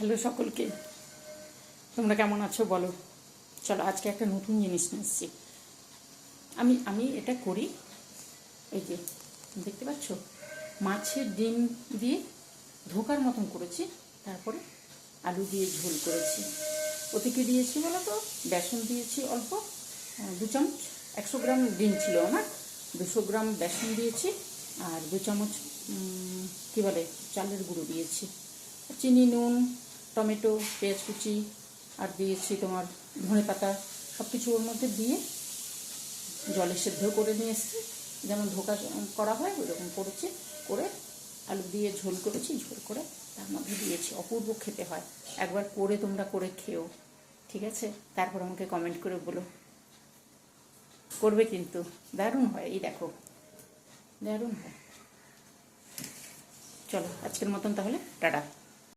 Hello সকলকে, তোমরা কেমন আছো বলো। চলো আজকে একটা নতুন জিনিস নিয়ে এসেছি। আমি আমি এটা করি, এই যে দেখতে পাচ্ছ, মাছের ডিম দিয়ে ধোকার মতন করেছি, তারপরে আলু দিয়ে ঝোল করেছি। ওতে কি দিয়েছি বলো তো, বেসন দিয়েছি অল্প, 2 চামচ, 100 গ্রাম ডিম ছিল আমার, 200 গ্রাম বেসন দিয়েছি, আর 2 চামচ কী বলে চালের গুঁড়ো দিয়েছি, চিনি, নুন, টমেটো, পেঁয়াজ কুচি, আর দিয়েছি তোমার ধনে পাতা, সব কিছু ওর মধ্যে দিয়ে জলে সেদ্ধ করে নিয়ে এসেছি, যেমন ধোকা করা হয় ওই রকম করেছি, করে আলু দিয়ে ঝোল করেছি, ঝোল করে তার মধ্যে দিয়েছি। অপূর্ব খেতে হয়, একবার করে তোমরা করে খেও, ঠিক আছে? তারপর আমাকে কমেন্ট করে বলো, করবে কিন্তু, দারুণ হয়। এই দেখো, দারুণ হয়। চলো আজকের মতন তাহলে টাটা।